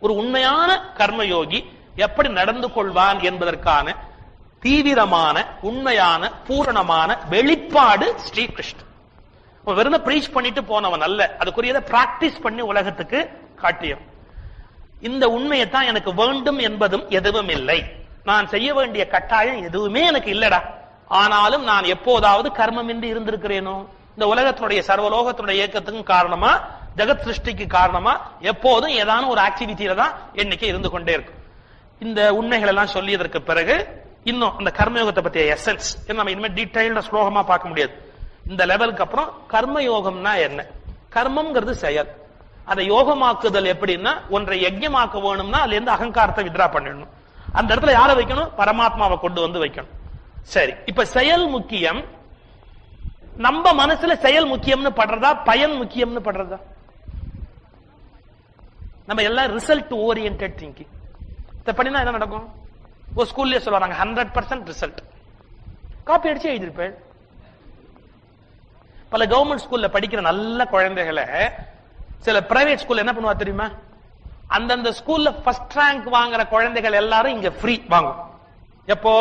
ஒரு உண்மையான கர்மயோகி எப்படி நடந்து கொள்வான் என்பதற்கான தீவிரமான உண்மையான பூரணமான வெளிப்பாடு ஸ்ரீகிருஷ்ணன். வெறும் பிரீச் பண்ணிட்டு போனவன் அல்ல, அதுக்குரியதை பிராக்டிஸ் பண்ணி உலகத்துக்கு காட்டியவன். இந்த உண்மையை தான் எனக்கு வேண்டும் என்பதும் எதுவும் இல்லை, நான் செய்ய வேண்டிய கட்டாயம் எதுவுமே எனக்கு இல்லடா, ஆனாலும் நான் எப்போதாவது கர்மமின்றி இருந்திருக்கிறேனோ, இந்த உலகத்தினுடைய சர்வலோகத்தினுடைய இயக்கத்துக்கும் காரணமா, ஜெகத் சிருஷ்டிக்கு காரணமா எப்போதும் ஏதான ஒரு ஆக்டிவிட்டியில தான் எண்ணிக்கை இருந்து கொண்டே இருக்கும். இந்த உண்மைகள் எல்லாம் சொல்லியதற்கு பிறகு இன்னும் அந்த கர்மயோகத்தை பற்றிய எசன்ஸ் நம்ம இனிமே டீடைல்டா ஸ்லோகமா பார்க்க முடியாது. இந்த லெவலுக்கு அப்புறம் கர்மயோகம்னா என்ன, கர்மம்ங்கிறது செயல், அதை யோகமாக்குதல் எப்படின்னா, ஒன்றை யஜ்யமாக்க வேணும்னா அதுல இருந்து அகங்காரத்தை வித்ரா பண்ணிடணும், அந்த இடத்துல யாரை வைக்கணும், பரமாத்மாவை கொண்டு வந்து வைக்கணும். சரி, இப்ப செயல் முக்கியம், நம்ம மனசுல செயல் முக்கியம்னு படுறதா பயன் முக்கியம்னு படுறதா? நம்ம எல்லாம் ரிசல்ட் ஓரியன்டட் திங்கிங். இத பண்ணினா என்ன நடக்கும்? ஒரு ஸ்கூல்ல சொல்றாங்க 100% ரிசல்ட், காப்பி அடிச்சு எழுதிருப்பேன். பல கவர்மெண்ட் ஸ்கூல்ல படிக்கிற நல்ல குழந்தைகளை சில பிரைவேட் ஸ்கூல்ல என்ன பண்ணுவா தெரியுமா, அந்தந்த ஸ்கூல்ல ஃபர்ஸ்ட் ரேங்க் வாங்குற குழந்தைகள் எல்லாரும் இங்க ஃப்ரீ வாங்கும். எப்போ?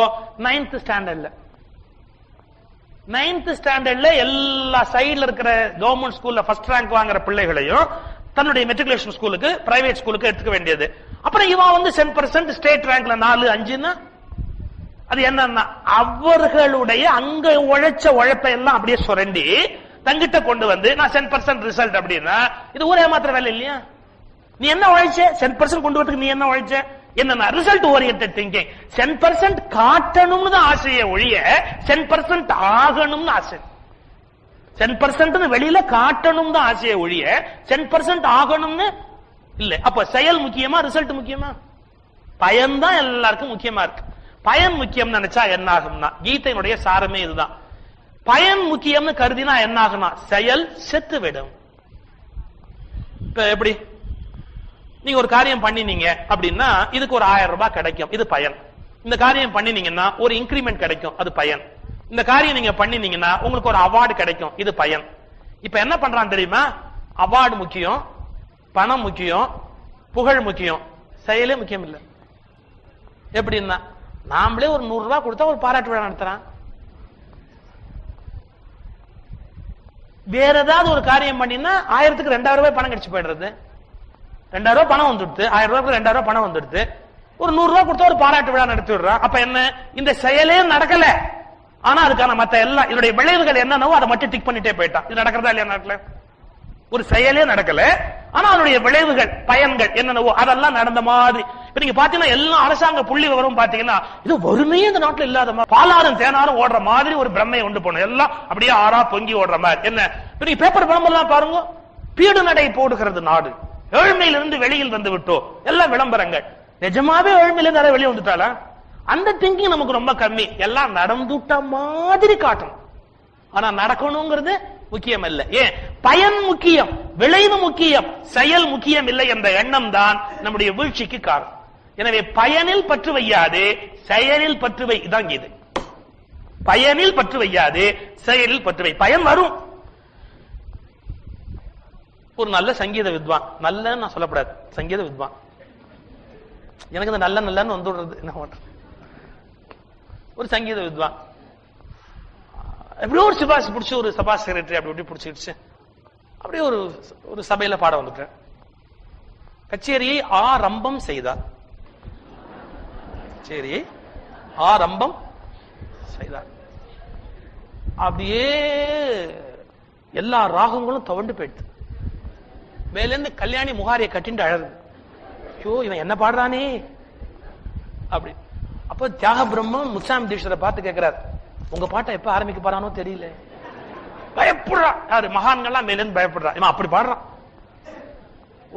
9th ஸ்டாண்டர்ட்ல. 9th ஸ்டாண்டர்ட்ல எல்லா சைடுல இருக்கிற கவர்மெண்ட் ஸ்கூல்ல ஃபர்ஸ்ட் ரேங்க் வாங்குற பிள்ளைகளையும் தன்னுடைய மெட்ரிகுலேஷன் ஸ்கூலுக்கு பிரைவேட் ஸ்கூலுக்கு எடுத்துக்க வேண்டியது. அப்புறம் இவன் வந்து 10% ஸ்டேட் ரேங்க்ல 4, 5ன்னா அது என்னன்னா, அவர்களுடைய அங்க உழைச்ச உழைப்பை எல்லாம் அப்படியே சுரண்டி தங்கிட்ட கொண்டு வந்து நான் 10% ரிசல்ட் அப்படின்னா இது ஊரே மாத்திர வேலை இல்லையா? நீ என்ன உழைச்ச? 10% கொண்டு வரதுக்கு நீ என்ன உழைச்ச? என்னன்னா ரிசல்ட் ஓரியன்டட் திங்கிங். 10% காட்டணும்னு தான் ஆசையை ஒழிய 10% ஆகணும்னு ஆசை. 10% வெளியில காட்டணும் தான் ஆசையை ஒழிய 10% ஆகணும்னு இல்ல. அப்ப செயல் முக்கியமா ரிசல்ட் முக்கியமா? பயன் தான் எல்லாருக்கும் முக்கியமா இருக்கு. பயன் முக்கியம் நினைச்சா என்ன ஆகும்னா, கீதையினுடைய சாரமே இதுதான். பயன் முக்கியம்னு கருதினா என்ன ஆகும்னா செயல் செத்து விடும். இப்ப எப்படி, நீங்க ஒரு காரியம் பண்ணினீங்க அப்படின்னா இதுக்கு ஒரு 1000 ரூபாய் கிடைக்கும், இது பயன். இந்த காரியம் பண்ணினீங்கன்னா ஒரு இன்கிரிமெண்ட் கிடைக்கும், அது பயன். இந்த காரியம் நீங்க பண்ணினீங்கன்னா உங்களுக்கு ஒரு அவார்டு கிடைக்கும், இது பயன். இப்ப என்ன பண்றான் தெரியுமா, அவார்டு முக்கியம், பணம் முக்கியம், புகழ் முக்கியம், செயலே முக்கியம் இல்ல. எப்படின்னா, நாமளே ஒரு 100 ரூபாய் கொடுத்தா ஒரு பாராட்டு விழா நடத்துறான். வேற ஏதாவது ஒரு காரியம் பண்ணினா 1000க்கு 2000 ரூபாய் பணம் கிடைச்சு போயிடுறது. 2000 ரூபாய் பணம் வந்துடுது, 1000 ரூபாய்க்கு 2000 ரூபாய் பணம் வந்துடுது. ஒரு 100 ரூபாய் கொடுத்தா ஒரு பாராட்டு விழா நடத்தி விடுறான். அப்ப என்ன, இந்த செயலே நடக்கல, ஆனா அதுக்கான மத்த எல்லாம் இதனுடைய விளைவுகள் என்னன்னவோ அதை மட்டும் டிக் பண்ணிட்டே போயிட்டான். இது நடக்கிறதா இல்லையா? நடக்கல. ஒரு செயலே நடக்கல, ஆனா அதனுடைய விளைவுகள் பயன்கள் என்னன்னவோ அதெல்லாம் நடந்த மாதிரி. இப்ப நீங்க பாத்தீங்கன்னா எல்லா அரசாங்க புள்ளி விவரம் பாத்தீங்கன்னா இது வறுமையே இந்த நாட்டுல இல்லாத மாதிரி, பாலாரும் தேனாரும் ஓடுற மாதிரி ஒரு பிரம்மையை உண்டு போனோம், எல்லாம் அப்படியே ஆறா பொங்கி ஓடுற மாதிரி. என்ன நீங்க பேப்பர் விளம்பரம் பாருங்க, பீடு நடை போடுகிறது நாடு, ஏழ்மையிலிருந்து வெளியில் வந்து விட்டோம், எல்லாம் விளம்பரங்கள். நிஜமாவே ஏழ்மையிலிருந்து நிறைய வெளியே வந்துட்டாளா? அந்த திங்கிங் நமக்கு ரொம்ப கம்மி. எல்லாம் நடந்துட்ட மாதிரி காட்டணும், ஆனா நடக்கணுங்கிறது முக்கியம் இல்ல. ஏன்? பயன் முக்கியம், விளைவு முக்கியம், செயல் முக்கியம் இல்லை என்ற எண்ணம் தான் நம்முடைய வீழ்ச்சிக்கு காரணம். எனவே பயனில் பற்று வையாது, செயலில் பற்று வை. இதான் இது. பயனில் பற்று வையாது, செயலில் பற்று வை. பயன் வரும். ஒரு நல்ல சங்கீத வித்வான், நல்ல நான் சொல்லப்படாது, சங்கீத வித்வான், எனக்கு இந்த நல்ல நல்லன்னு வந்து விடுறது என்ன பண்றது. ஒரு சங்கீத வித்வான் எப்படியோ ஒரு சிபாஸ் பிடிச்சி, ஒரு சபா செக்ரட்டரி அப்படி இப்படி பிடிச்சிடுச்சு, அப்படியே ஒரு சபையில பாட வந்துட்டேன். கச்சேரியை ஆரம்பம் செய்தார். கச்சேரியை ஆரம்பம் செய்தார். அப்படியே எல்லா ராகங்களும் துவண்டு போயிடுது. மேலேருந்து கல்யாணி முகாரியை கட்டிட்டு அழகு, ஐயோ இவன் என்ன பாடுறானே அப்படி. அப்ப தியாக பிரம்மம் முத்துசாமி தீட்சிதரை பார்த்து கேட்கிறார், உங்க பாட்டை எப்ப ஆரம்பிக்க போறானோ தெரியல. பயப்படுறான். யாரு? மகான்கள்லாம் மேலேருந்து பயப்படுறான். இவன் அப்படி பாடுறான்.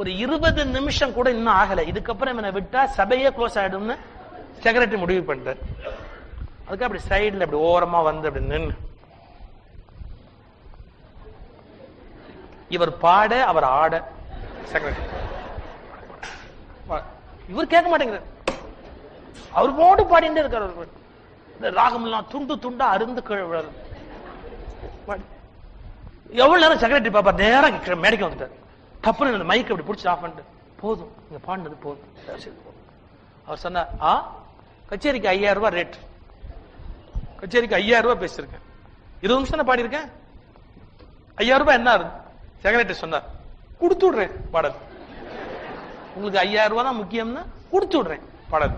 ஒரு 20 நிமிஷம் கூட இன்னும் ஆகல. இதுக்கப்புறம் இவனை விட்டா சபையே க்ளோஸ் ஆயிடும்னு செக்ரட்டரி முடிவு பண்ணிட்டார். அதுக்கு அப்படி சைடுல அப்படி ஓரமா வந்து அப்படி நின்று இவர் பாட அவர் ஆட, செக்ரட்டரி இவர் கேட்க மாட்டேங்கிறார். அவர் போட்டு பாடிட்டே இருக்காரு. இந்த ராகம் எல்லாம் துண்டு துண்டா அருந்து கீழே. எவ்வளவு நேரம் செக்ரட்டரி பாப்பா நேரம் மேடைக்கு வந்துட்டார். தப்புன்னு மைக் அப்படி பிடிச்சி ஆஃப் பண்ணிட்டு, போதும், நீங்க பாடினது போதும். அவர் சொன்னார், கச்சேரிக்கு 5000 ரூபாய் ரேட், கச்சேரிக்கு 5000 ரூபாய் பேசிருக்கேன், 20 நிமிஷம் பாடியிருக்கேன், 5000 ரூபாய் என்ன? செக்ரட்டரி சொன்னார், கொடுத்து விடுறேன் பாடல், உங்களுக்கு 5000 ரூபாய் தான் முக்கியம்னா கொடுத்து விடுறேன் பாடல்.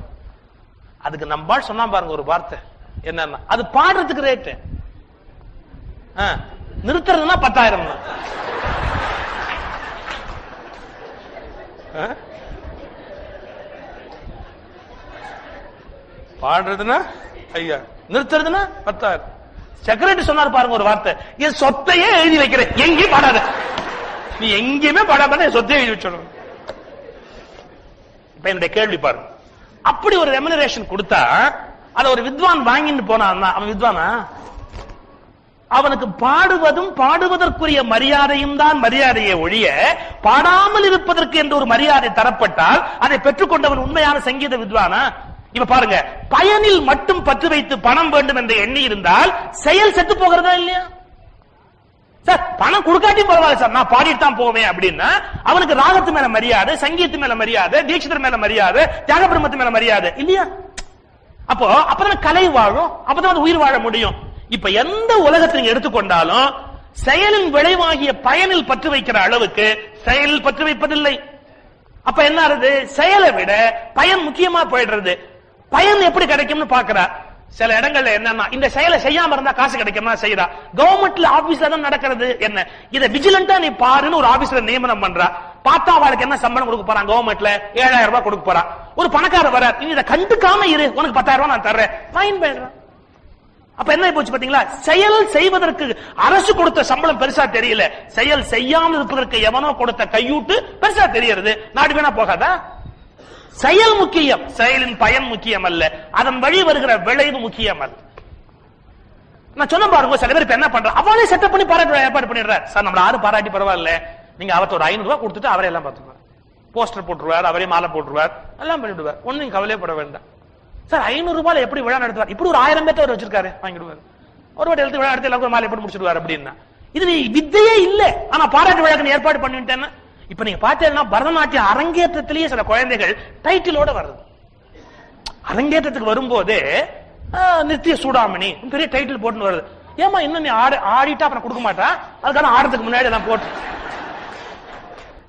அதுக்கு நம்பாள் சொன்னா பாருங்க ஒரு வார்த்தை, என்னன்னா அது பாடுறதுக்கு ரேட்டு, நிறுத்துறதுன்னா 10,000 தான். பாடுறதுன்னா 5000, நிறுத்துறதுன்னா 10,000. செக்ரட்டரி சொன்னார் பாருங்க ஒரு வார்த்தை, என் சொத்தையே எழுதி வைக்கிறேன், எங்கேயும் பாடாத, நீ எங்கேயுமே பாடாம என் சொத்தையே எழுதி வச்சிடணும். இப்ப என்னுடைய கேள்வி பாருங்க, அப்படி ஒரு ரெமுனரேஷன் கொடுத்தா அத ஒரு வித்வான் வாங்கிட்டு போனான், அவன் வித்வானா? அவனுக்கு பாடுவதும் பாடுவதற்குரிய மரியாதையும் தான் மரியாதையை ஒழிய பாடாமல் இருப்பதற்கு என்று ஒரு மரியாதை தரப்பட்டால் அதை பெற்றுக்கொண்டவன் உண்மையான சங்கீத வித்வானா? இப்ப பாருங்க, பயனில் மட்டும் பற்று வைத்து பணம் வேண்டும் என்று எண்ணி இருந்தால் செயல் செத்து போகிறதா இல்லையா? சார் பணம் கொடுக்காட்டியும் பரவாயில்ல சார், நான் பாடிட்டு தான் போவேன் அப்படின்னா அவனுக்கு ராகத்து மேல மரியாதை, சங்கீதத்து மேல மரியாதை, தீட்சிதர் மேல மரியாதை, தியாக பிரம்மத்து மேல மரியாதை இல்லையா? அப்போ அப்பதான் கலை வாழும், அப்பதான் உயிர் வாழ முடியும். இப்ப எந்த உலகத்தை எடுத்துக்கொண்டாலும் செயலின் விளைவாகிய பயனில் பற்று வைக்கிற அளவுக்கு செயலில் பற்று வைப்பதில்லை. அப்ப என்ன ஆகுது? செயலை விட பயன் முக்கியமா போயிடுறது. பயன் எப்படி கிடைக்கும்னு பாக்குறார். சில இடங்கள்ல என்னன்னா, இந்த செயலை செய்யாம இருந்தா காசு கிடைக்குமா செய்யறா. கவர்மெண்ட்ல ஆபீஸ்ல தான் நடக்கிறது. என்ன இதை விஜிலண்டா நீ பாருன்னு ஒரு ஆபீஸ்ல நியமனம் பண்றா. பார்த்தா அவளுக்கு என்ன சம்பளம் கொடுக்க போறான்? கவர்மெண்ட்ல 7000 ரூபாய் கொடுக்க போறான். ஒரு பணக்கார வர, நீ இதை கண்டுக்காம இரு, உனக்கு 10,000 ரூபாய் நான் தர்றேன், ஃபைன் போயிடுறான். அப்ப என்ன போச்சு பாத்தீங்களா? செயல் செய்வதற்கு அரசு கொடுத்த சம்பளம் பெருசா தெரியல, செயல் செய்யாமல் இருப்பதற்கு எவனோ கொடுத்த கையூட்டு பெருசா தெரியறது. நாடு வேணா போகாதா? செயல் முக்கியம், செயலின் பயன் முக்கியம் அல்ல, அதன் வழி வருகிற விளைவு முக்கியம் அல்ல. நான் சொன்ன பாருங்க, சில பேர் என்ன பண்ற, அவனே செட்டப் பண்ணி பாராட்டு ஏற்பாடு பண்ணிடுறாரு. சார் நம்மள யாரும் பாராட்டி பரவாயில்ல, நீங்க அவர்த்த ஒரு 500 ரூபாய் கொடுத்துட்டு அவரே எல்லாம் பார்த்துக்குவார், போஸ்டர் போட்டுருவார், அவரே மாலை போட்டுருவார், எல்லாம் பண்ணிவிடுவார், ஒன்னும் நீங்க கவலைப்பட வேண்டாம். சார் 500 ரூபாய் எப்படி விழா நடத்துவார்? இப்படி ஒரு 1000 பேர் அவர் வச்சிருக்காரு, வாங்கிடுவார், ஒரு வாட்டி எழுத்து விழா எடுத்து எல்லாருக்கும் மாலை போட்டு முடிச்சிடுவார். அப்படின்னா இது வித்தையே இல்ல, ஆனா பாராட்டு விழாக்கு ஏற்பாடு பண்ணிட்டேன்னா. இப்ப நீங்க பார்த்தீங்கன்னா பரதநாட்டிய அரங்கேற்றத்திலேயே சில குழந்தைகள் டைட்டிலோட வருது. அரங்கேற்றத்துக்கு வரும்போது நித்திய சூடாமணி பெரிய டைட்டில் போட்டு வருது. ஏமா இன்னும் நீ ஆடிட்டா அப்புறம் கொடுக்க மாட்டா, அதுக்கான ஆடுறதுக்கு முன்னாடி நான் போட்டு.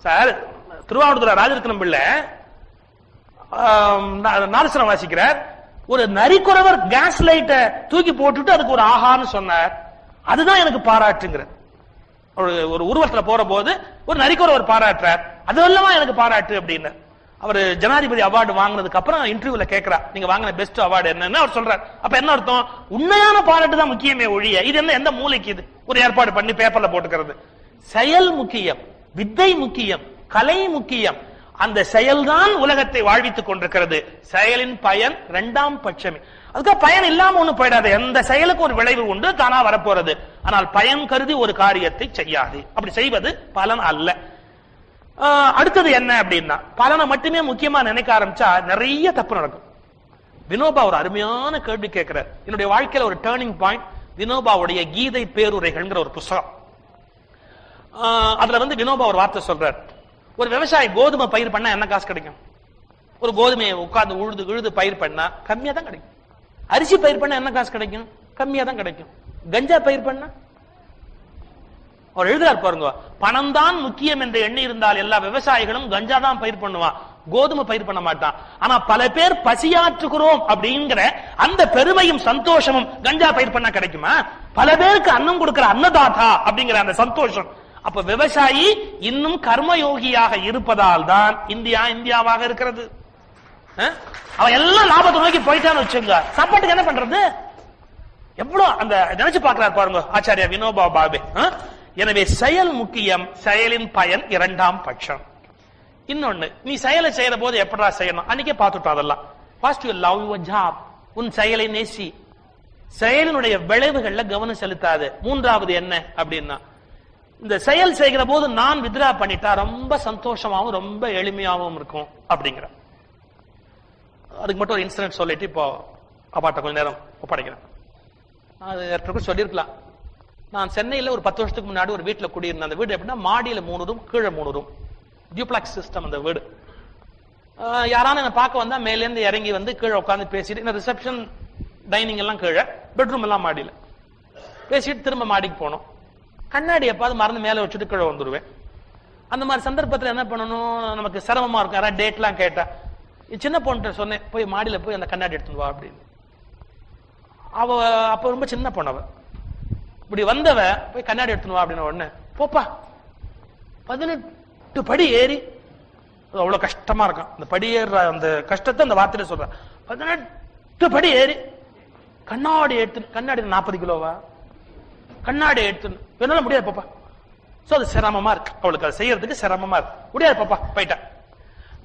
சார் திருவாவூர் ராஜரத்னம் பிள்ளை நாதஸ்வரம் வாசிக்கிறார். ஒரு நரிக்குறவர் கேஸ் லைட்டை தூக்கி போட்டுட்டு அதுக்கு ஒரு ஆஹான்னு சொன்னார். அதுதான் எனக்கு பாராட்டுங்கிற. ஒரு உருவத்துல போற போது ஒரு நரிக்குறவர் பாராட்டுறார், அதெல்லாம் எனக்கு பாராட்டு அப்படின்னு. அவர் ஜனாதிபதி அவார்டு வாங்கினதுக்கு அப்புறம் இன்டர்வியூல கேட்கிறா, நீங்க வாங்கின பெஸ்ட் அவார்டு என்னன்னு அவர் சொல்றார். அப்ப என்ன அர்த்தம்? உண்மையான பாராட்டு தான் முக்கியமே ஒழிய இது என்ன எந்த மூளைக்கு இது ஒரு ஏற்பாடு பண்ணி பேப்பர்ல போட்டுக்கிறது. செயல் முக்கியம், வித்தை முக்கியம், கலை முக்கியம். அந்த செயல்தான் உலகத்தை வாழ்வித்துக் கொண்டிருக்கிறது. செயலின் பயன் 2ஆம் பட்சமே. அதுக்கு பயன் இல்லாம ஒண்ணு போயிடாது. எந்த செயலுக்கு ஒரு விளைவு உண்டு, தானா வரப்போறது. ஆனால் பயன் கருதி ஒரு காரியத்தை செய்யாது. அப்படி செய்வது பலன் அல்ல. அடுத்தது என்ன அப்படின்னா, பலனை மட்டுமே முக்கியமா நினைக்க ஆரம்பிச்சா நிறைய தப்பு நடக்கும். வினோபா ஒரு அருமையான கேள்வி கேட்கிறார். என்னுடைய வாழ்க்கையில ஒரு டேர்னிங் பாயிண்ட் வினோபாவுடைய கீதை பேருரைகள்ங்கிற ஒரு புத்தகம். அதுல வினோபா ஒரு வார்த்தை சொல்றார். ஒரு விவசாயி கோதுமை பயிர் பண்ணா என்ன காசு கிடைக்கும்? ஒரு கோதுமையை உட்கார்ந்து உழுது பயிர் பண்ணா கம்மியா தான் கிடைக்கும். அரிசி பயிர் பண்ணா என்ன காசு கிடைக்கும்? கம்மியா தான் கிடைக்கும். கஞ்சா பயிர் பண்ணா அவர் எழுதுறார் பாருங்க, பணம் தான் முக்கியம் என்று எண்ணி இருந்தால் எல்லா விவசாயிகளும் கஞ்சா தான் பயிர் பண்ணுவான், கோதுமை பயிர் பண்ண மாட்டான். ஆனா பல பேர் பசியாற்றுகிறோம் அப்படிங்கிற அந்த பெருமையும் சந்தோஷமும் கஞ்சா பயிர் பண்ணா கிடைக்குமா? பல பேருக்கு அன்னம் கொடுக்கிற அன்னதாதா அப்படிங்கிற அந்த சந்தோஷம். அப்ப விவசாயி இன்னும் கர்மயோகியாக இருப்பதால் தான் இந்தியாவாக இருக்கிறது. அவன் எல்லாம் லாபத்தை நோக்கி போயிட்டான்னு வச்சுங்க, சாப்பாட்டுக்கு என்ன பண்றது? எவ்வளவு அந்த நினைச்சு பாக்குறாரு பாருங்க ஆச்சாரியா வினோபா பாபே. எனவே செயல் முக்கியம், செயலின் பயன் 2ஆம் பட்சம். இன்னொன்னு, நீ செயலை செய்யற போது எப்படா செய்யணும் அன்னைக்கே பார்த்துட்டோம். அதெல்லாம் first you love your job, உன் செயலை நேசி, செயலினுடைய விளைவுகள்ல கவனம் செலுத்தாது. 3வது என்ன அப்படின்னா, இந்த செயல் செய்கிற போது நான் வித்ரா பண்ணிட்டா ரொம்ப சந்தோஷமாவும் ரொம்ப எளிமையாகவும் இருக்கும் அப்படிங்கிற. அதுக்கு மட்டும் ஒரு இன்சிடென்ட் சொல்லிட்டு இப்போ அப்பாட்ட கொஞ்ச நேரம் ஒப்படைக்கிறேன். அது ஏற்கனவே சொல்லியிருக்கலாம். நான் சென்னையில் ஒரு 10 வருஷத்துக்கு முன்னாடி ஒரு வீட்டில் குடியிருந்தேன். அந்த வீடு எப்படின்னா மாடியில் 3 ரூம், கீழே 3 ரூம். டியூப்ளெக்ஸ் சிஸ்டம் அந்த வீடு. யாரான என்ன பார்க்க வந்தா மேல இருந்து இறங்கி வந்து கீழே உட்காந்து பேசிட்டு, ரிசப்ஷன் டைனிங் எல்லாம் கீழே, பெட்ரூம் எல்லாம் மாடியில பேசிட்டு திரும்ப மாடிக்கு போனோம். கண்ணாடி எப்பாவது மறந்து மேல வச்சுட்டு கீழே வந்துருவேன். அந்த மாதிரி சந்தர்ப்பத்தில் என்ன பண்ணணும், நமக்கு சிரமமா இருக்கும். யாராவது டேட் எல்லாம் கேட்டா, சின்ன பொண்ணு சொன்னேன், போய் மாடியில போய் அந்த கண்ணாடி எடுத்துட்டு வா அப்படின்னு. அவ அப்ப ரொம்ப சின்ன பொண்ணவ, இப்படி வந்தவ போய் கண்ணாடி எடுத்துட்டு வா அப்படின்னு உடனே, போப்பா 18 படி ஏறி, அவ்வளவு கஷ்டமா இருக்கும் அந்த படி ஏற அந்த கஷ்டத்தை அந்த வார்த்தையில சொல்ற. 18 படி ஏறி கண்ணாடி எடுத்து, கண்ணாடி 40 கிலோவா, கண்ணாடி எடுத்து என்னால முடியாது பாப்பா. சோ அது சிரமமா இருக்கு அவளுக்கு, அதை செய்யறதுக்கு சிரமமா இருக்கு, முடியாது பாப்பா போயிட்டா.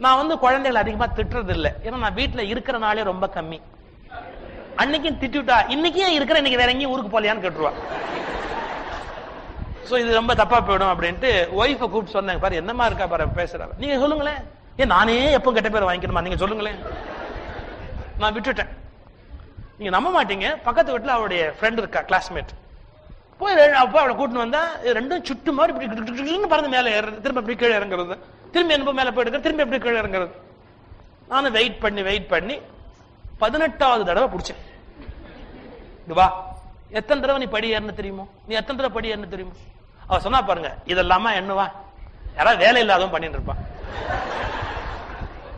நான் வந்து குழந்தைகளை அதிகமா திட்டுறது இல்லை, ஏன்னா நான் வீட்டுல இருக்கிற நாளே ரொம்ப கம்மி. அன்னைக்கும் திட்டுட்டா இன்னைக்கும் இருக்கிற, இன்னைக்கு வேற எங்கேயும் ஊருக்கு போலையான்னு கேட்டுருவா. சோ இது ரொம்ப தப்பா போயிடும் அப்படின்ட்டு ஒய்ஃப கூப்பிட்டு சொன்னேன், பாரு என்னமா இருக்கா பாரு பேசுறாரு, நீங்க சொல்லுங்களேன், ஏன் நானே எப்ப கெட்ட பேர் வாங்கிக்கணுமா, நீங்க சொல்லுங்களேன். நான் விட்டுட்டேன். நீங்க நம்ப மாட்டீங்க, பக்கத்து வீட்டுல அவருடைய ஃப்ரெண்ட் இருக்கா, கிளாஸ்மேட், போய் அப்பா அவளை கூட்டின்னு வந்தா ரெண்டும் சுட்டு மாதிரி இப்படி பறந்து மேல ஏறது, திரும்ப இப்படி கீழே இறங்குறது, திரும்பி என்ன மேல போயிட்டு திரும்பி எப்படி கீழே இறங்குறது. நானும் வெயிட் பண்ணி 18வது தடவை பிடிச்சேன். வா, எத்தனை தடவை நீ படி ஏறணும் தெரியுமோ, நீ எத்தனை தடவை படி ஏறணும் தெரியுமோ. அவ சொன்னா பாருங்க, இதெல்லாமா என்னவா, யாராவது வேலை இல்லாதவன் பண்ணிட்டு இருப்பான்.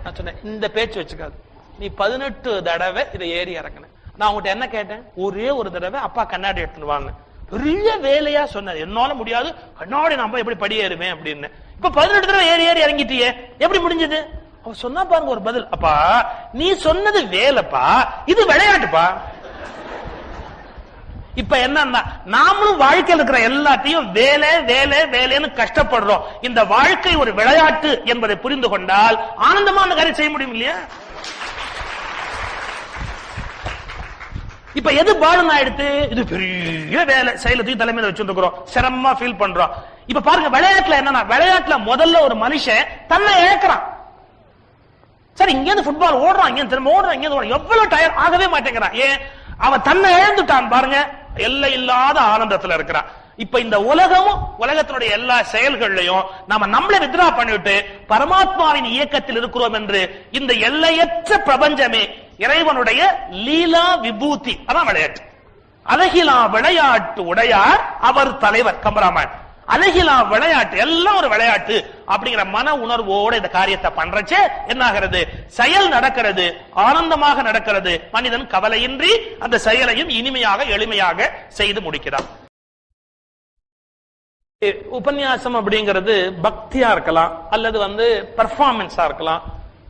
நான் சொன்னேன், இந்த பேச்சு வச்சுக்காது, நீ 18 தடவை இதை ஏறி இறங்கின. நான் உங்ககிட்ட என்ன கேட்டேன், ஒரே ஒரு தடவை அப்பா கண்ணாடி எடுத்துன்னு வாங்க. பெரிய வேலையா சொன்னார், என்னால முடியாது, கண்ணாடி நான் எப்படி படி ஏறுவேன் அப்படின்னு. இப்ப 18 தடவை ஏறி இறங்கிட்டியே, எப்படி முடிஞ்சது. அவ சொன்னா பாருங்க ஒரு பதில், அப்பா நீ சொன்னது வேலைப்பா, இது விளையாட்டுப்பா. இப்ப என்னன்னா, நாமளும் வாழ்க்கையில் இருக்கிற எல்லாத்தையும் வேலை வேலை வேலைன்னு கஷ்டப்படுறோம். இந்த வாழ்க்கை ஒரு விளையாட்டு என்பதை புரிந்து கொண்டால் ஆனந்தமான காரியம் செய்ய முடியும் இல்லையா. இப்ப எது பாலன் ஆயிடுத்து, இது பெரிய வேலை, செயலத்துக்கு தலைமையில வச்சுட்டு இருக்கிறோம், சிரமமா ஃபீல் பண்றோம். இப்ப பாருங்க, விளையாட்டுல என்னன்னா, விளையாட்டுல முதல்ல ஒரு மனுஷன் தன்னை இழக்கிறான். சரி, இங்க இருந்து ஃபுட்பால் ஓடுறான், இங்க திரும்ப ஓடுறான், இங்க ஓடுறான், எவ்வளவு டயர் ஆகவே மாட்டேங்கிறான். ஏன், அவன் தன்னை இழந்துட்டான் பாருங்க, எல்லை இல்லாத ஆனந்தத்துல இருக்கிறான். இப்ப இந்த உலகமும் உலகத்தினுடைய எல்லா செயல்களையும் நாம நம்மளை வித்ரா பண்ணிவிட்டு பரமாத்மாவின் இயக்கத்தில் இருக்கிறோம் என்று இந்த எல்லையற்ற பிரபஞ்சமே இறைவனுடைய லீலா விபூதி, அதான் விளையாட்டு. அழகிலா விளையாட்டு உடையார் அவர் தலைவர், கம்பராமாயண். அழகிலா விளையாட்டு, எல்லாம் ஒரு விளையாட்டு அப்படிங்கிற மன உணர்வோட இந்த காரியத்தை பண்றச்சே என்ன ஆகிறது, செயல் நடக்கிறது, ஆனந்தமாக நடக்கிறது. மனிதன் கவலையின்றி அந்த செயலையும் இனிமையாக எளிமையாக செய்து முடிக்கிறான். உபன்யாசம் அப்படிங்கிறது பக்தியா இருக்கலாம், அல்லது பெர்ஃபார்மன்ஸா இருக்கலாம்.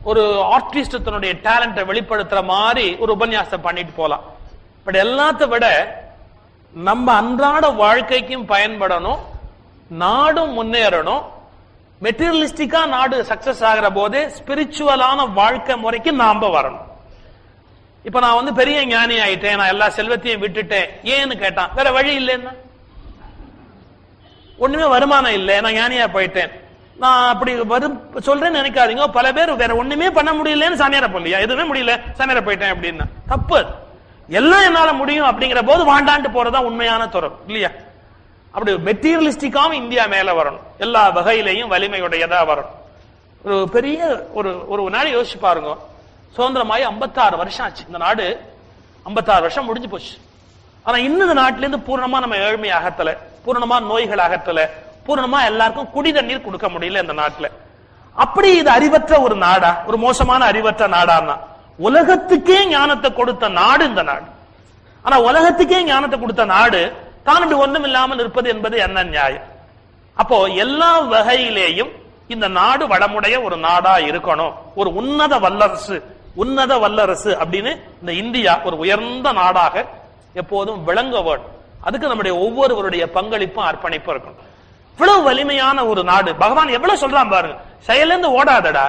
ஒரு ஆர்டிஸ்ட் தன்னுடைய டேலண்ட்டை வெளிப்படுத்துற மாதிரி ஒரு உபன்யாசம் பண்ணிட்டு போலாம். பட் எல்லாத்த விட நம்ம அன்றாட வாழ்க்கைக்கும் பயன்படணும், நாடும் முன்னேறணும். மெட்டீரியலிஸ்டிக்கா நாடு சக்சஸ் ஆகிற போது ஸ்பிரிச்சுவலான வாழ்க்கை முறைக்கு நாம வரணும். இப்ப நான் பெரிய ஞானி ஆயிட்டேன், நான் எல்லா செல்வத்தையும் விட்டுட்டேன், ஏன்னு கேட்டான், வேற வழி இல்லைன்னா, ஒண்ணுமே வருமானம் இல்லை, நான் ஞானியா போயிட்டேன். நான் அப்படி சொல்றேன்னு நினைக்காதீங்க. பல பேர் வேற ஒண்ணுமே பண்ண முடியலன்னு சாமியார போலியா, எதுவுமே முடியல சாமியார போயிட்டேன் அப்படின்னா தப்பு. எல்லாம் என்னால முடியும் அப்படிங்கிற போது வாண்டாண்டு போறதா உண்மையான துறம் இல்லையா. அப்படி மெட்டீரியலிஸ்டிக்காவும் இந்தியா மேல வரணும், எல்லா வகையிலையும் வலிமையுடையதா வரணும். ஒரு பெரிய ஒரு நாள் யோசிச்சு பாருங்க, சுதந்திரமாயி 56 வருஷம் ஆச்சு. இந்த நாடு 56 வருஷம் முடிஞ்சு போச்சு. ஆனா இன்னும் இந்த நாட்டில இருந்து பூர்ணமா நம்ம ஏழ்மை அகத்தல, பூர்ணமா நோய்கள் அகத்தல, பூர்ணமா எல்லாருக்கும் குடி தண்ணீர் கொடுக்க முடியல இந்த நாட்டுல. அப்படி இது அறிவற்ற ஒரு நாடா, ஒரு மோசமான அறிவற்ற நாடான்னா, உலகத்துக்கே ஞானத்தை கொடுத்த நாடு இந்த நாடு. ஆனா உலகத்துக்கே ஞானத்தை கொடுத்த நாடு தான் இப்படி ஒன்றும் இல்லாமல் இருப்பது என்பது என்ன நியாயம்? அப்போ எல்லா வகையிலேயும் இந்த நாடு வளமுடைய ஒரு நாடா இருக்கணும். ஒரு உன்னத வல்லரசு அப்படின்னு இந்த இந்தியா ஒரு உயர்ந்த நாடாக எப்போதும் விளங்க வேண்டும். அதுக்கு நம்முடைய ஒவ்வொருவருடைய பங்களிப்பும் அர்ப்பணிப்பும் இருக்கணும். இவ்வளவு வலிமையான ஒரு நாடு, பகவான் எவ்வளவு சொல்றான் பாருங்க, செயலிருந்து ஓடாதடா,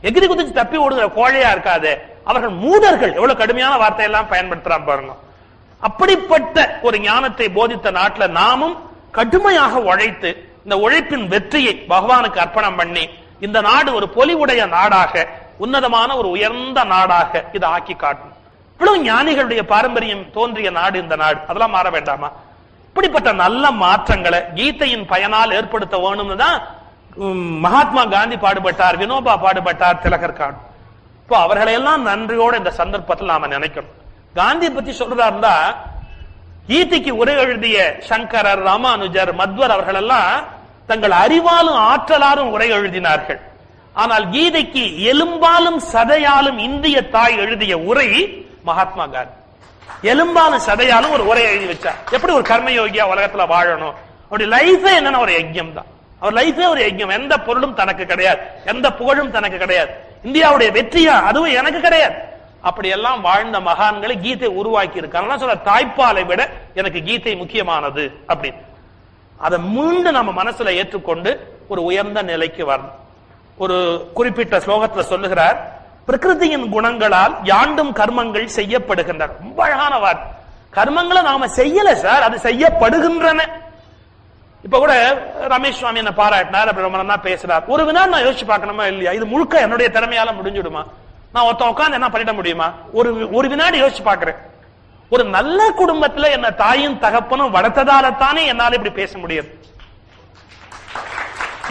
எகிரி குதிச்சு தப்பி ஓடுகிற கோழையா இருக்காது, அவர்கள் மூடர்கள், எவ்வளவு கடுமையான வார்த்தையெல்லாம் பயன்படுத்துறான் பாருங்க. அப்படிப்பட்ட ஒரு ஞானத்தை போதித்த நாட்டுல நாமும் கடுமையாக உழைத்து இந்த உழைப்பின் வெற்றியை பகவானுக்கு அர்ப்பணம் பண்ணி இந்த நாடு ஒரு பொலிவுடைய நாடாக, உன்னதமான ஒரு உயர்ந்த நாடாக இதை ஆக்கி காட்டணும். இவ்வளவு ஞானிகளுடைய பாரம்பரியம் தோன்றிய நாடு இந்த நாடு, அதெல்லாம் மாற வேண்டாமா? இப்படிப்பட்ட நல்ல மாற்றங்களை கீதையின் பயனால் ஏற்படுத்த வேணும்னு தான் மகாத்மா காந்தி பாடுபட்டார், வினோபா பாடுபட்டார், திலகர் காடு. இப்போ அவர்களை எல்லாம் நன்றியோட இந்த சந்தர்ப்பத்தில் நாம நினைக்கணும். காந்தியை பத்தி சொல்றதா இருந்தா, கீதைக்கு உரை எழுதிய சங்கரர், ராமானுஜர், மத்வர் அவர்கள் எல்லாம் தங்கள் அறிவாலும் ஆற்றலாலும் உரை எழுதினார்கள். ஆனால் கீதைக்கு எலும்பாலும் சதையாலும் இந்திய தாய் எழுதிய உரை மகாத்மா காந்தி. எலும்பாலும் சதையாலும் ஒரு உரை எழுதி வச்சார். எப்படி ஒரு கர்மயோகியா உலகத்துல வாழணும், அவருடைய லைஃபே என்னன்னா ஒரு யஜ்யம் தான். அவர் லைஃபே ஒரு யஜ்யம். எந்த பொருளும் தனக்கு கிடையாது, எந்த புகழும் தனக்கு கிடையாது. இந்தியாவுடைய வெற்றியா அதுவும் எனக்கு கிடையாது. அப்படியெல்லாம் வாழ்ந்த மகான்களை கீதை உருவாக்கி இருக்காங்க. சொல்ல தாய்ப்பாலை விட எனக்கு கீதை முக்கியமானது அப்படின்னு. அதை மீண்டும் நம்ம மனசுல ஏற்றுக்கொண்டு ஒரு உயர்ந்த நிலைக்கு வரணும். ஒரு குறிப்பிட்ட ஸ்லோகத்துல சொல்லுகிறார், பிரகிருதியின் குணங்களால் யாண்டும் கர்மங்கள் செய்யப்படுகின்றன. ரொம்ப அழகான வார்த்தை. கர்மங்களை நாம செய்யல சார், அது செய்யப்படுகின்றன. இப்ப கூட ரமேஷ் சுவாமி என்ன பாராட்டினார், அப்படி ரொம்ப நல்லா பேசுறார். ஒரு வினாடி நான் யோசிச்சு பார்க்கணுமா இல்லையா, இது முழுக்க என்னுடைய திறமையால முடிஞ்சிடுமா, நான் ஒருத்த உட்காந்து என்ன பண்ணிட முடியுமா? ஒரு வினாடி யோசிச்சு பாக்குறேன். ஒரு நல்ல குடும்பத்துல என்ன தாயும் தகப்பனும் வளர்த்ததால தானே என்னால இப்படி பேச முடியும்.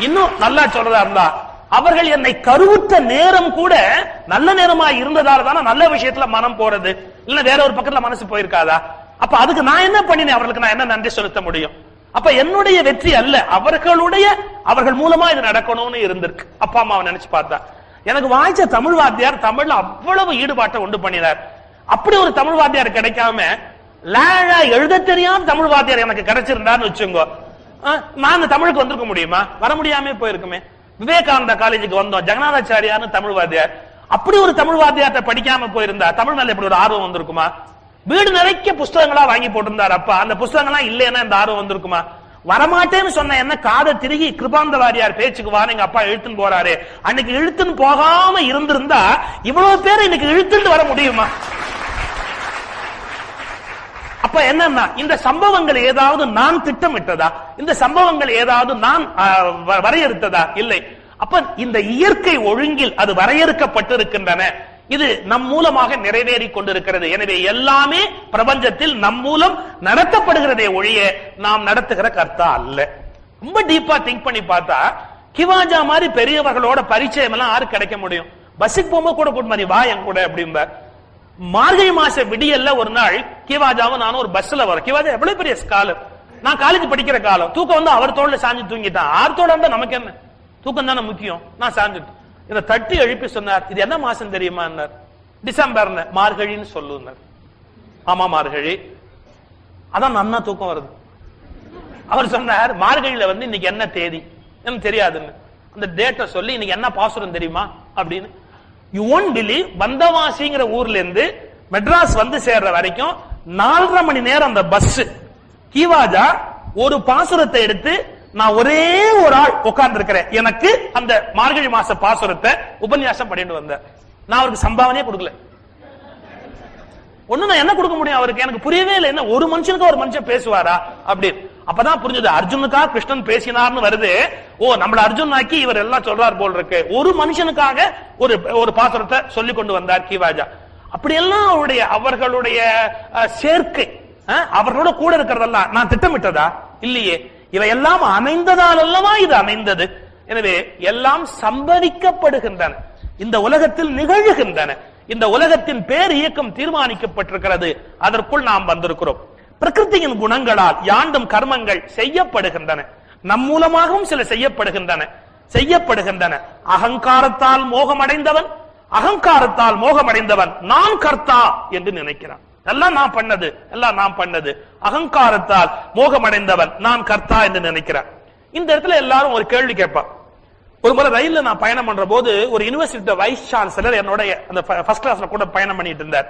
இன்னும் நல்லா சொல்றதா இருந்தா, அவர்கள் என்னை கருவுற்ற நேரம் கூட நல்ல நேரமா இருந்ததால தானே நல்ல விஷயத்துல மனம் போறது, இல்ல வேற ஒரு பக்கத்துல மனசு போயிருக்காதா? அப்ப அதுக்கு நான் என்ன பண்ணினேன், அவர்களுக்கு நான் என்ன நன்றி செலுத்த முடியும்? அப்ப என்னுடைய வெற்றி அல்ல, அவர்கள் மூலமா இது நடக்கணும்னு இருந்திருக்கு. அப்பா அம்மாவை நினைச்சு பார்த்தா, எனக்கு வாய்ச்ச தமிழ் வாத்தியார் தமிழ்ல அவ்வளவு ஈடுபாட்டை உண்டு பண்ணினார். அப்படி ஒரு தமிழ் வாத்தியார் கிடைக்காம எழுத தெரியாம தமிழ் வாத்தியார் எனக்கு கிடைச்சிருந்தான்னு வச்சுங்க, நான் இந்த தமிழுக்கு வந்திருக்க முடியுமா? வர முடியாம போயிருக்குமே. விவேகானந்தா காலேஜுக்கு வந்தோம், ஜெகநாதாச்சாரியார்னு தமிழ் வாத்தியார். அப்படி ஒரு தமிழ் வாத்தியார்ட்ட படிக்காம போயிருந்தா தமிழ் மேல எப்படி ஒரு ஆர்வம் வந்திருக்குமா? வீடு நிறைக்க புஸ்தகங்களா வாங்கி போட்டிருந்தார் அப்பா, அந்த புஸ்தகங்கள்லாம் இல்லைன்னா இந்த ஆர்வம் வந்திருக்குமா? வரமாட்டேன்னு சொன்ன என்ன காதை திருகி கிருபாந்த வாரியார் பேச்சுக்கு வா, எங்க அப்பா இழுத்துன்னு போறாரு, அன்னைக்கு இழுத்துன்னு போகாம இருந்திருந்தா இவ்வளவு பேர் இன்னைக்கு இழுத்துட்டு வர முடியுமா? அப்ப என்னன்னா, இந்த சம்பவங்கள் ஏதாவது நான் திட்டமிட்டதா? இந்த சம்பவங்கள் ஏதாவது நான் வரையறுத்ததா? இல்லை. அப்ப இந்த இயற்கை ஒழுங்கில் அது வரையறுக்கப்பட்டிருக்கின்றன. இது நம் மூலமாக நிறைவேறி கொண்டிருக்கிறது. எனவே எல்லாமே பிரபஞ்சத்தில் நம் மூலம் நடத்தப்படுகிறதே ஒழிய நாம் நடத்துகிற கர்த்தா அல்ல. ரொம்ப டீப்பா திங்க் பண்ணி பார்த்தா, கிவாஜா மாதிரி பெரியவர்களோட பரிச்சயம் எல்லாம் யாரு கிடைக்க முடியும்? பஸ்ஸுக்கு போகும்போது கூட கூட்டு மாதிரி வா என் கூட அப்படிம்ப. மார்கழி மாச விடியல்ல ஒரு நாள் கிவாஜாவும் நானும் ஒரு பஸ்ல வரோம். கிவாஜா எவ்வளவு பெரிய ஸ்காலர், நான் காலேஜ் படிக்கிற காலம். தூக்கம் வந்து அவர் தோல்ல சாஞ்சு தூங்கிட்டான். ஆர்த்தோட இருந்தா நமக்கு என்ன, தூக்கம் தானே முக்கியம். நான் சாஞ்சுட்டு இதை தட்டி எழுப்பி சொன்னார், இது என்ன மாசம் தெரியுமா? டிசம்பர். மார்கழின்னு சொல்லுனார். ஆமா மார்கழி. அதான் நன்னா தூக்கம் வருது. அவர் சொன்னார், மார்கழியில வந்து இன்னைக்கு என்ன தேதி எனக்கு தெரியாதுன்னு. அந்த டேட்டை சொல்லி இன்னைக்கு என்ன பாசுரம் தெரியுமா அப்படின்னு. யூ ஒன்ட் பிலீவ், வந்தவாசிங்கிற ஊர்ல இருந்து மெட்ராஸ் வந்து சேர்ற வரைக்கும் 4.5 மணி நேரம் அந்த பஸ். கிவாஜா ஒரு பாசுரத்தை எடுத்து, நான் ஒரே ஒரு ஆள் உட்கார்ந்து இருக்கிறேன், எனக்கு அந்த மார்கழி மாச பாசுரத்தை உபன்யாசம் பண்ணிட்டு வந்தேன். நான் அவருக்கு சம்பாவனையே கொடுக்கல. ஒண்ணு நான் என்ன கொடுக்க முடியும் அவருக்கு? எனக்கு புரியவே இல்லை. என்ன ஒரு மனுஷனுக்கு ஒரு மனுஷன் பேசுவாரா அப்படி? அப்பதான் புரிஞ்சது, அர்ஜுனுக்காக கிருஷ்ணன் பேசினார்னு வருது. ஓ, நம்மள அர்ஜுன் ஆக்கி இவர் எல்லாம் சொல்றார் போல் இருக்கு. ஒரு மனுஷனுக்காக ஒரு பாசுரத்தை சொல்லி கொண்டு வந்தார் கிவாஜா. அப்படியெல்லாம் அவர்களுடைய சேர்க்கை, அவர்களோட கூட இருக்கிறதெல்லாம் நான் திட்டமிட்டதா? இல்லையே. இவையெல்லாம் அமைந்ததால் அல்லவா இது அமைந்தது. எனவே எல்லாம் சம்பவிக்கப்படுகின்றன, இந்த உலகத்தில் நிகழ்கின்றன. இந்த உலகத்தின் பேர் இயக்கம் தீர்மானிக்கப்பட்டிருக்கிறது, அதற்குள் நாம் வந்திருக்கிறோம். பிரகிருதியின் குணங்களால் யாண்டும் கர்மங்கள் செய்யப்படுகின்றன, நம் மூலமாகவும் சில செய்யப்படுகின்றன. அகங்காரத்தால் மோகமடைந்தவன் நான் கர்த்தா என்று நினைக்கிறான். எல்லாம் நான் பண்ணது. அகங்காரத்தால் மோகமடைந்தவன் நான் கர்த்தா என்று நினைக்கிறான். இந்த இடத்துல எல்லாரும் ஒரு கேள்வி கேட்பான். ஒரு முறை ரயில்ல நான் பயணம் பண்ற போது ஒரு யூனிவர்சிட்டி வைஸ் சான்சலர் என்னோட அந்த ஃபர்ஸ்ட் கிளாஸ்ல கூட பயணம் பண்ணிட்டு இருந்தார்.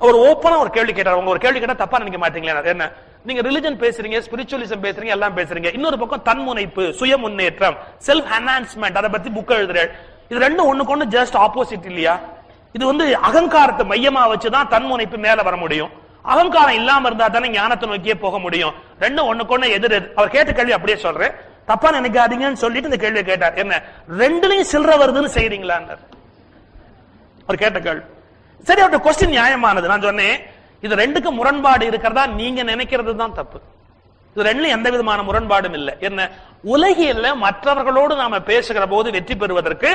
அவர் ஓப்பனா ஒரு கேள்வி கேட்டார். உங்க ஒரு கேள்வி கேட்டா தப்பா நினைக்க மாட்டீங்களா? என்ன, நீங்க ரிலிஜன் பேசுறீங்க, ஸ்பிரிச்சுவலிசம் பேசுறீங்க, எல்லாம் பேசுறீங்க. இன்னொரு பக்கம் தன்முனைப்பு, சுய முன்னேற்றம், செல்ஃப் என்ஹான்ஸ்மெண்ட், அதை பத்தி புக் எழுதுறேன். இது ரெண்டும் ஒண்ணுக்கு ஒண்ணு ஜஸ்ட் ஆப்போசிட் இல்லையா? இது வந்து அகங்காரத்தை மையமா வச்சுதான் தன்முனைப்பு மேல வர முடியும். அகங்காரம் இல்லாம இருந்தா தானே ஞானத்தை நோக்கியே போக முடியும். ரெண்டும் ஒண்ணுக்கு ஒண்ணு எதிர். அவர் கேட்ட கேள்வி அப்படியே சொல்றேன், தப்பா நினைக்காதீங்கன்னு சொல்லிட்டு இந்த கேள்வியை கேட்டார். என்ன, ரெண்டுலயும் சில்லற வருதுன்னு செய்றீங்களா? அவர் கேட்ட கேள்வி சரி, அவருடைய கொஸ்டின் நியாயமானது. நான் சொன்னேன், இது ரெண்டுக்கும் முரண்பாடு இருக்கிறதா நீங்க நினைக்கிறது தான் தப்பு. இது ரெண்டும் எந்த விதமான முரண்பாடும் இல்லை. என்ன, உலகில் மற்றவர்களோடு நாம பேசுகிற போது வெற்றி பெறுவதற்கு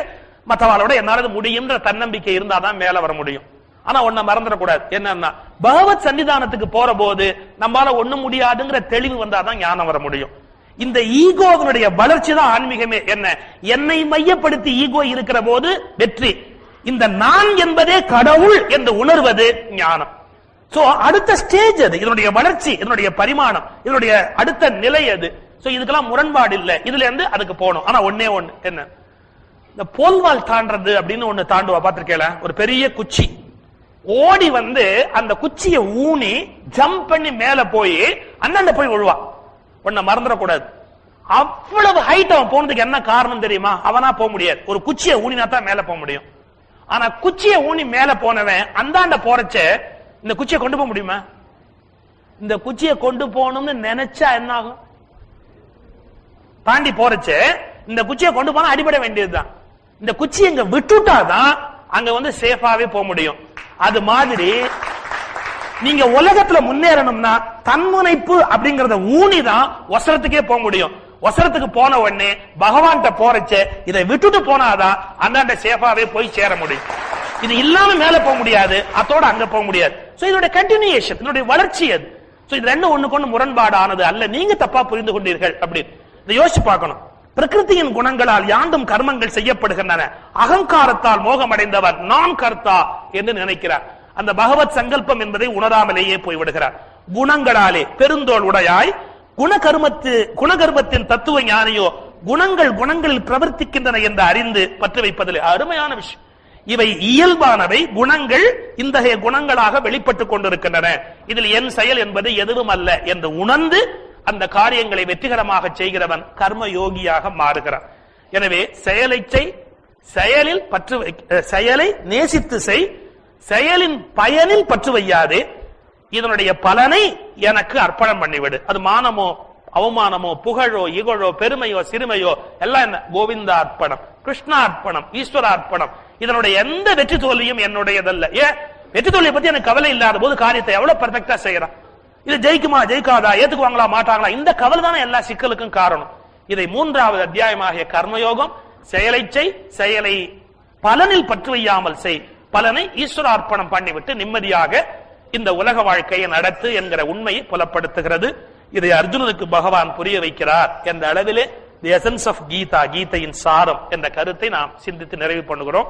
மற்றவர்களோட என்னால முடியும்ன்ற தன்னம்பிக்கை இருந்தாதான் மேல வர முடியும். ஆனா ஒன்ன மறந்துடக்கூடாது, என்னன்னா பகவத் சன்னிதானத்துக்கு போற போது நம்மளால ஒண்ணும் முடியாதுங்கிற தெளிவு வந்தாதான் ஞானம் வர முடியும். இந்த ஈகோவினுடைய வளர்ச்சி தான் ஆன்மீகமே. என்ன, என்னை மையப்படுத்தி ஈகோ இருக்கிற போது வெற்றி. இந்த நான் என்பதே கடவுள் என்று உணர்வது ஞானம். சோ அடுத்த ஸ்டேஜ் அது, இதனுடைய வளர்ச்சி, இதனுடைய பரிமாணம், இதனுடைய அடுத்த நிலை அது. சோ இதுக்கெல்லாம் முரண்பாடு இல்லை, இதுல இருந்து அதுக்கு போகணும். ஆனா ஒன்னே ஒண்ணு, என்ன, இந்த போல்வால் தாண்டது அப்படின்னு ஒண்ணு தாண்டுவா பாத்திருக்கேல, ஒரு பெரிய குச்சி ஓடி வந்து அந்த குச்சியை ஊனி ஜம்ப் பண்ணி மேல போய் அண்ணாண்ட போய் விழுவா. ஒன்ன மறந்துடக்கூடாது, அவ்வளவு ஹைட் அவன் போனதுக்கு என்ன காரணம் தெரியுமா? அவனா போக முடியாது, ஒரு குச்சியை ஊனினா தான் மேல போக முடியும். ஆனா குச்சியை ஊனி மேல போனவன் அந்தாண்ட போறச்ச இந்த குச்சியை கொண்டு போக முடியுமா? இந்த குச்சியை கொண்டு போகணும்னு நினைச்சா என்ன ஆகும்? தாண்டி போறச்ச இந்த குச்சியை கொண்டு போனா அடிபட வேண்டியதுதான். இந்த குச்சியை இங்க விட்டுட்டாதான் அங்க வந்து சேஃபாவே போக முடியும். அது மாதிரி நீங்க உலகத்துல முன்னேறணும்னா தன்முனைப்பு அப்படிங்கறத ஊனிதான் ஒசரத்துக்கே போக முடியும். ஒசரத்துக்கு போன உடனே பகவான்கிட்ட போறச்ச இதை விட்டுட்டு போனாதான் அந்தாண்ட சேஃபாவே போய் சேர முடியும். இது இல்லாம மேல போக முடியாது, அதோட அங்க போக முடியாது. சோ இதோட கண்டினியூஷன், இதனுடைய வளர்ச்சி அது. சோ இது ரெண்டும் ஒண்ணுக்கு ஒண்ணு முரண்பாடு ஆனது அல்ல, நீங்க தப்பா புரிந்து கொண்டீர்கள் அப்படின்னு இதை யோசிச்சு பார்க்கணும். பிரகிருதியின் குணங்களால் யாண்டும் கர்மங்கள் செய்யப்படுகின்றன. அகங்காரத்தால் மோகமடைந்தவர் நான் கர்த்தா என்று நினைக்கிறார். அந்த பகவத் சங்கல்பம் என்பதை உணராமலேயே போய்விடுகிறார். குணங்களாலே பெருந்தோள் உடையாய் குணகர்மத்தின் தத்துவ ஞானியோ குணங்களில் பிரவர்த்திக்கின்றன என்று அறிந்து பற்று வைப்பதில் அருமையான விஷயம். இவை இயல்பானவை குணங்கள், இத்தகைய குணங்களாக வெளிப்பட்டுக் கொண்டிருக்கின்றன. இதில் என் செயல் என்பது எதுவும் அல்ல என்று உணர்ந்து அந்த காரியங்களை வெற்றிகரமாக செய்கிறவன் கர்ம யோகியாக மாறுகிறான். எனவே செயலை செய், செயலில் பற்று, செயலை நேசித்து செய், செயலின் பயனில் பற்று வையாதே, இதனுடைய பலனை எனக்கு அர்ப்பணம் பண்ணிவிடு. அது மானமோ அவமானமோ புகழோ இகழோ பெருமையோ சிறுமையோ எல்லாம் என்ன, கோவிந்தா அர்ப்பணம், கிருஷ்ணா அர்ப்பணம், ஈஸ்வர அர்ப்பணம். இதனுடைய எந்த வெற்றி தோல்வியும் என்னுடையதல்ல. ஏன், வெற்றி தோல்வியை பத்தி எனக்கு கவலை இல்லாத போது காரியத்தை எவ்வளவு பெர்ஃபெக்டா செய்யறான். இது ஜெயிக்குமா ஜெயிக்காதா, ஏத்துக்குவாங்களா மாட்டாங்களா, இந்த கவலை தானே எல்லா சிக்கலுக்கும் காரணம். இதை 3வது அத்தியாயமாகிய கர்மயோகம், செயலை செய், செயலை பலனில் பற்று வையாமல் செய், பலனை ஈஸ்வர அர்ப்பணம் பண்ணிவிட்டு நிம்மதியாக இந்த உலக வாழ்க்கையை நடத்து என்கிற உண்மையை புலப்படுத்துகிறது. இதை அர்ஜுனனுக்கு பகவான் புரிய வைக்கிறார் என்ற அளவிலே தி எசன்ஸ் ஆஃப் கீதா, கீதையின் சாரம் என்ற கருத்தை நாம் சிந்தித்து நிறைவு பண்ணுகிறோம்.